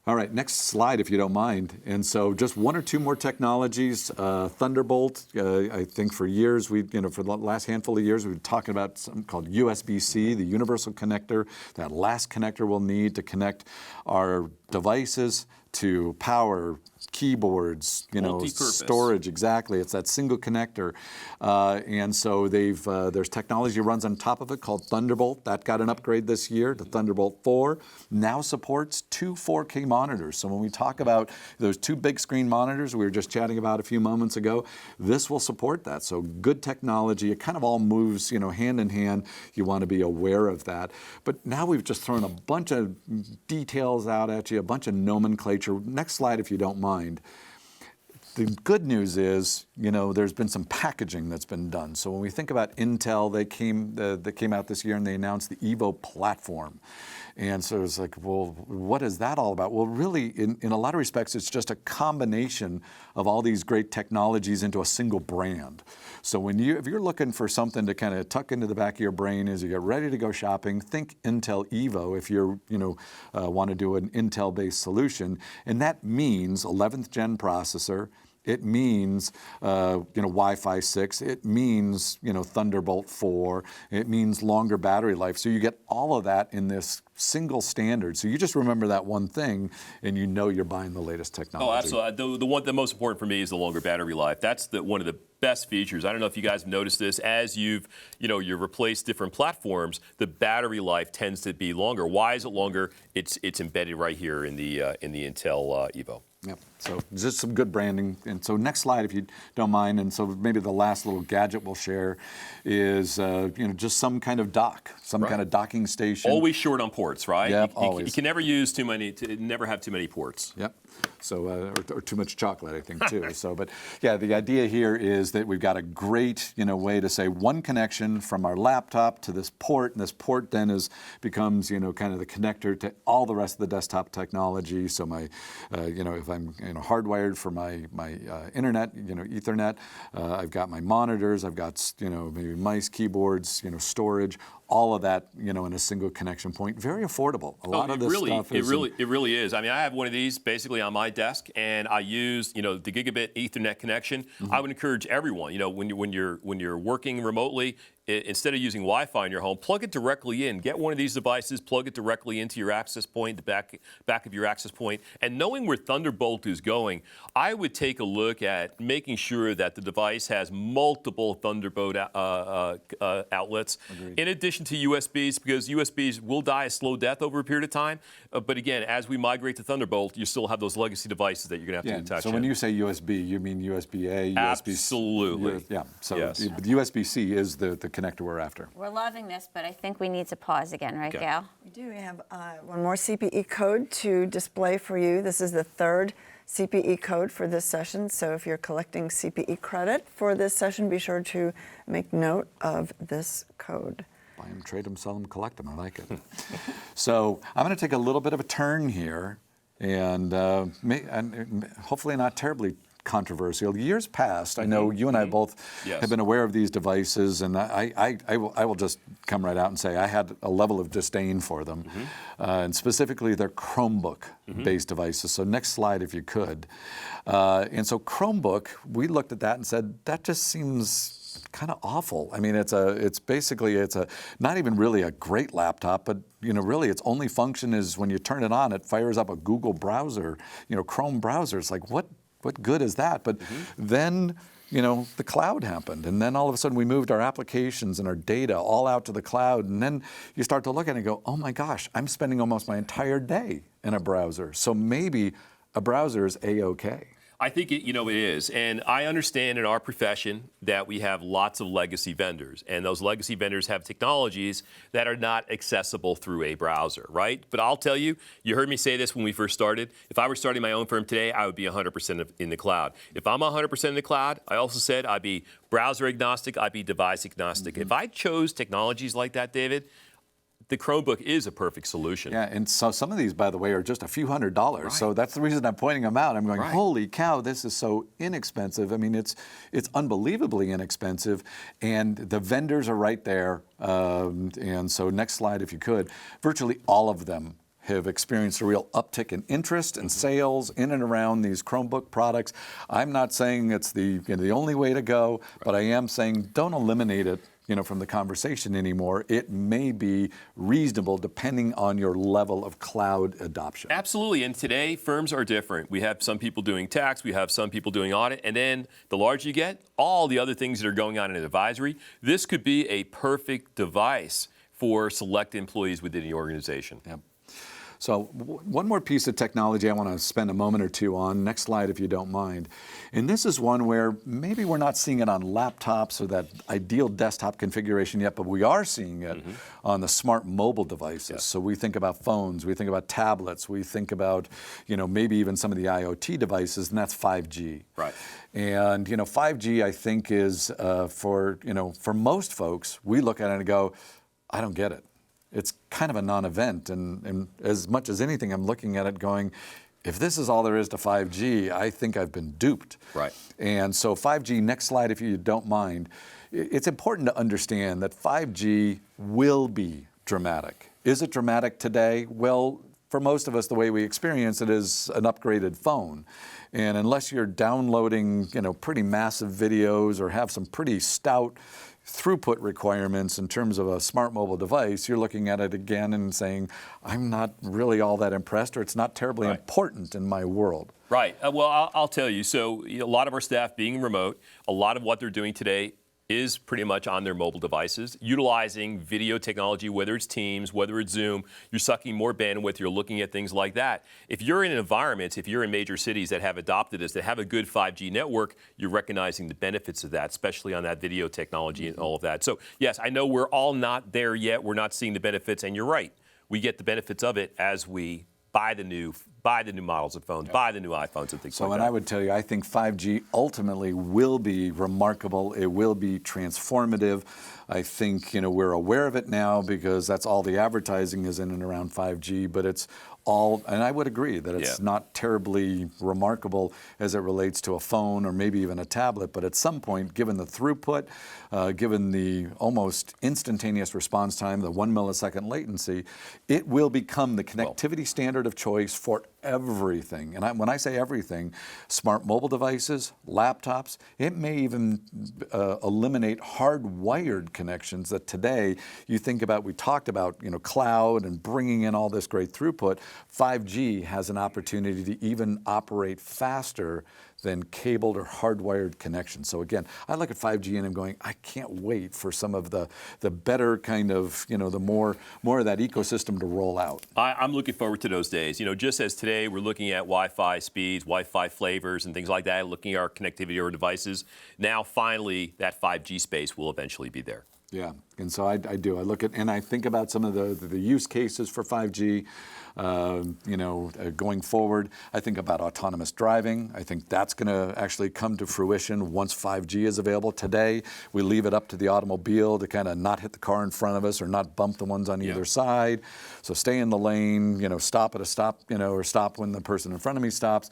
[SPEAKER 3] All right, next slide, if you don't mind. And so just one or two more technologies. Thunderbolt, I think for years, for the last handful of years, we've been talking about something called USB-C, the universal connector, that last connector we'll need to connect our devices to power, keyboards, storage. Exactly, it's that single connector, and so there's technology runs on top of it called Thunderbolt. That got an upgrade this year. The Thunderbolt 4 now supports two 4K monitors. So when we talk about those two big screen monitors we were just chatting about a few moments ago, this will support that. So good technology. It kind of all moves, hand in hand. You want to be aware of that. But now we've just thrown a bunch of details out at you, a bunch of nomenclature. Next slide, if you don't mind. The good news is, there's been some packaging that's been done. So when we think about Intel, they came out this year and they announced the Evo Platform. And so it's like, well, what is that all about? Well, really, in a lot of respects, it's just a combination of all these great technologies into a single brand. So if you're looking for something to kind of tuck into the back of your brain as you get ready to go shopping, think Intel Evo if you want to do an Intel-based solution. And that means 11th gen processor. It means Wi-Fi 6. It means Thunderbolt 4. It means longer battery life. So you get all of that in this single standard. So you just remember that one thing, and you're buying the latest technology.
[SPEAKER 2] Oh, absolutely. The most important for me is the longer battery life. That's one of the best features. I don't know if you guys have noticed this. As you've replaced different platforms, the battery life tends to be longer. Why is it longer? It's embedded right here in the Intel Evo.
[SPEAKER 3] Yep. So just some good branding. And so next slide, if you don't mind. And so maybe the last little gadget we'll share is just some kind of dock, kind of docking station.
[SPEAKER 2] Always short on ports, right?
[SPEAKER 3] Yep,
[SPEAKER 2] always. You can never use never have too many ports.
[SPEAKER 3] Yep. So or too much chocolate, I think, too. So, but yeah, the idea here is that we've got a great way to say one connection from our laptop to this port, and this port then becomes kind of the connector to all the rest of the desktop technology. So my if I'm hardwired for my internet, Ethernet, I've got my monitors, I've got maybe mice, keyboards, storage. All of that, in a single connection point. Very affordable. A lot of this stuff is.
[SPEAKER 2] It really is. I mean, I have one of these basically on my desk, and I use, the gigabit Ethernet connection. Mm-hmm. I would encourage everyone, when you're working remotely, instead of using Wi-Fi in your home, plug it directly in. Get one of these devices, plug it directly into your access point, the back of your access point. And knowing where Thunderbolt is going, I would take a look at making sure that the device has multiple Thunderbolt outlets.
[SPEAKER 3] Agreed.
[SPEAKER 2] In addition to USBs, because USBs will die a slow death over a period of time. But again, as we migrate to Thunderbolt, you still have those legacy devices that you're going to have to attach.
[SPEAKER 3] So when you say USB, you mean USB-A, USB-C?
[SPEAKER 2] Absolutely.
[SPEAKER 3] Yeah. So
[SPEAKER 2] yes.
[SPEAKER 3] the USB-C is the connector we're after.
[SPEAKER 4] We're loving this, but I think we need to pause again, right,
[SPEAKER 2] Okay.
[SPEAKER 4] Gail?
[SPEAKER 1] We do. We have one more CPE code to display for you. This is the third CPE code for this session. So if you're collecting CPE credit for this session, be sure to make note of this code.
[SPEAKER 3] Buy them, trade them, sell them, collect them. I like it. So I'm going to take a little bit of a turn here, and hopefully not terribly controversial. Years past, I know you and I both
[SPEAKER 2] Yes.
[SPEAKER 3] have been aware of these devices, and I will just come right out and say I had a level of disdain for them, and specifically their Chromebook-based devices. So next slide, if you could. And so Chromebook, we looked at that and said, that just seems kind of awful. I mean, it's basically not even really a great laptop, but really its only function is when you turn it on, it fires up a Google browser, Chrome browser. It's like, what good is that? But then, the cloud happened. And then all of a sudden we moved our applications and our data all out to the cloud. And then you start to look at it and go, oh my gosh, I'm spending almost my entire day in a browser. So maybe a browser is A-OK.
[SPEAKER 2] I think it is. And I understand in our profession that we have lots of legacy vendors. And those legacy vendors have technologies that are not accessible through a browser, right? But I'll tell you, you heard me say this when we first started. If I were starting my own firm today, I would be 100% in the cloud. If I'm 100% in the cloud, I also said I'd be browser agnostic, I'd be device agnostic. If I chose technologies like that, David, the Chromebook is a perfect solution.
[SPEAKER 3] Yeah, and so some of these, by the way, are just a few $100s.
[SPEAKER 2] Right.
[SPEAKER 3] So that's the reason I'm pointing them out. I'm going,
[SPEAKER 2] Right.
[SPEAKER 3] holy cow, this is so inexpensive. I mean, it's unbelievably inexpensive, and the vendors are right there. And so next slide, if you could. Virtually all of them have experienced a real uptick in interest and sales in and around these Chromebook products. I'm not saying it's the only way to go, but I am saying don't eliminate it from the conversation anymore. It may be reasonable depending on your level of cloud adoption.
[SPEAKER 2] Absolutely, and today firms are different. We have some people doing tax, we have some people doing audit, and then the larger you get, all the other things that are going on in advisory. This could be a perfect device for select employees within the organization.
[SPEAKER 3] Yep. So one more piece of technology I want to spend a moment or two on. Next slide, if you don't mind. And this is one where maybe we're not seeing it on laptops or that ideal desktop configuration yet, but we are seeing it on the smart mobile devices.
[SPEAKER 2] Yes.
[SPEAKER 3] So we think about phones, we think about tablets, we think about, maybe even some of the IoT devices, and that's 5G.
[SPEAKER 2] Right.
[SPEAKER 3] And 5G, I think, is for most folks, we look at it and go, I don't get it. It's kind of a non-event, and as much as anything, I'm looking at it going, if this is all there is to 5G, I think I've been duped.
[SPEAKER 2] Right.
[SPEAKER 3] And so 5G, next slide if you don't mind, it's important to understand that 5G will be dramatic. Is it dramatic today? Well, for most of us, the way we experience it is an upgraded phone. And unless you're downloading, pretty massive videos or have some pretty stout throughput requirements in terms of a smart mobile device, you're looking at it again and saying, I'm not really all that impressed, or it's not terribly important in my world.
[SPEAKER 2] Right. Well, I'll tell you. So a lot of our staff being remote, a lot of what they're doing today is pretty much on their mobile devices, utilizing video technology, whether it's Teams, whether it's Zoom. You're sucking more bandwidth. You're looking at things like that. If you're in environments, if you're in major cities that have adopted this, that have a good 5G network, you're recognizing the benefits of that, especially on that video technology and all of that. So, yes, I know we're all not there yet. We're not seeing the benefits, and you're right. We get the benefits of it as we buy the new models of phones, buy the new iPhones and things like that.
[SPEAKER 3] So, and I would tell you, I think 5G ultimately will be remarkable. It will be transformative. I think, we're aware of it now because that's all the advertising is in and around 5G, but it's all, and I would agree that it's not terribly remarkable as it relates to a phone or maybe even a tablet, but at some point, given the throughput, given the almost instantaneous response time, the 1 millisecond latency, it will become the connectivity standard of choice for everything. And when I say everything, smart mobile devices, laptops, it may even eliminate hardwired connections that today you think about. We talked about cloud and bringing in all this great throughput. 5G has an opportunity to even operate faster than cabled or hardwired connections. So again, I look at 5G and I'm going, I can't wait for some of the better kind of, the more of that ecosystem to roll out.
[SPEAKER 2] I'm looking forward to those days. Just as today we're looking at Wi-Fi speeds, Wi-Fi flavors, and things like that, looking at our connectivity or devices. Now, finally, that 5G space will eventually be there.
[SPEAKER 3] Yeah, and so I do. I look at and I think about some of the use cases for 5G. Going forward, I think about autonomous driving. I think that's going to actually come to fruition once 5G is available. Today, we leave it up to the automobile to kind of not hit the car in front of us or not bump the ones on either side. So stay in the lane, stop at a stop, or stop when the person in front of me stops.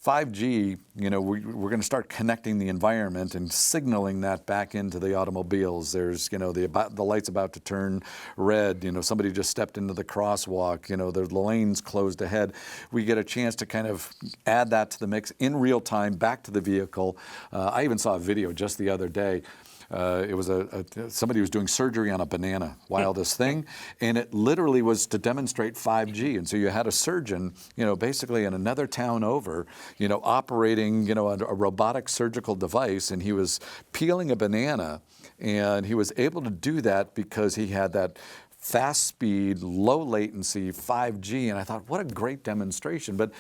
[SPEAKER 3] 5G, we're going to start connecting the environment and signaling that back into the automobiles. There's, the light's about to turn red. Somebody just stepped into the crosswalk. The lane's closed ahead. We get a chance to kind of add that to the mix in real time back to the vehicle. I even saw a video just the other day. It was somebody was doing surgery on a banana, wildest thing, and it literally was to demonstrate 5G. And so you had a surgeon, basically in another town over, operating, a robotic surgical device, and he was peeling a banana, and he was able to do that because he had that fast speed, low latency 5G, and I thought, what a great demonstration. But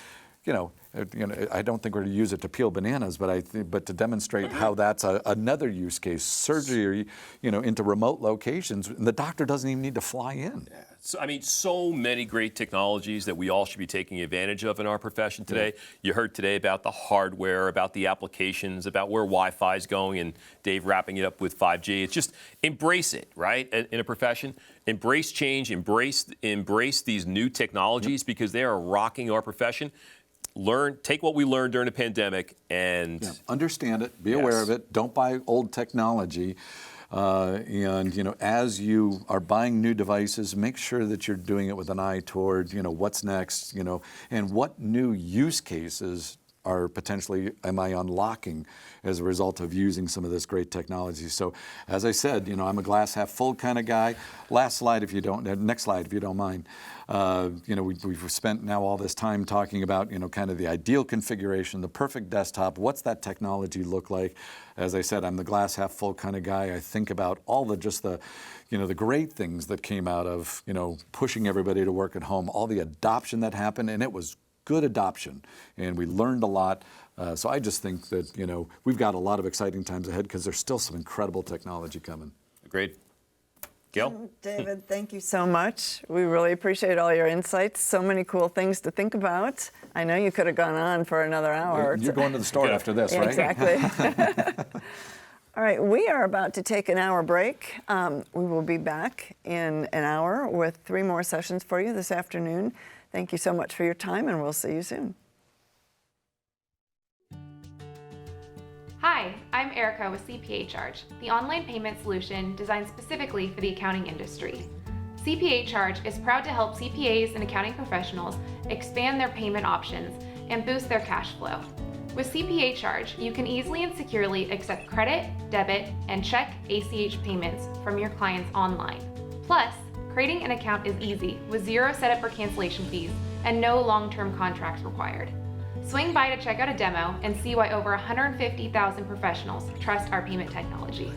[SPEAKER 3] I don't think we're going to use it to peel bananas, but to demonstrate how that's another use case, surgery, into remote locations. And the doctor doesn't even need to fly in.
[SPEAKER 2] Yeah. So many great technologies that we all should be taking advantage of in our profession today. Yeah. You heard today about the hardware, about the applications, about where Wi-Fi is going, and Dave wrapping it up with 5G. It's just embrace it, right? In a profession, embrace change, embrace these new technologies because they are rocking our profession. Take what we learned during the pandemic and
[SPEAKER 3] understand it, be aware of it, don't buy old technology. As you are buying new devices, make sure that you're doing it with an eye toward, what's next, and what new use cases are potentially am I unlocking as a result of using some of this great technology. So as I said, I'm a glass half full kind of guy. Next slide if you don't mind. We've spent now all this time talking about, kind of the ideal configuration, the perfect desktop. What's that technology look like? As I said, I'm the glass half full kind of guy. I think about all the great things that came out of, pushing everybody to work at home, all the adoption that happened, and it was good adoption, and we learned a lot. So I just think that, we've got a lot of exciting times ahead because there's still some incredible technology coming.
[SPEAKER 2] Agreed. Gail?
[SPEAKER 1] David, thank you so much. We really appreciate all your insights. So many cool things to think about. I know you could have gone on for another hour.
[SPEAKER 3] You're going to the store after this, right?
[SPEAKER 1] Exactly. All right, we are about to take an hour break. We will be back in an hour with 3 more sessions for you this afternoon. Thank you so much for your time, and we'll see you soon.
[SPEAKER 5] Hi, I'm Erica with Cpa Charge, the online payment solution designed specifically for the accounting industry. Cpa Charge is proud to help CPAs and accounting professionals expand their payment options and boost their cash flow. With Cpa Charge, you can easily and securely accept credit, debit, and check ACH payments from your clients online. Plus, creating an account is easy with 0 setup or cancellation fees and no long-term contracts required. Swing by to check out a demo and see why over 150,000 professionals trust our payment technology.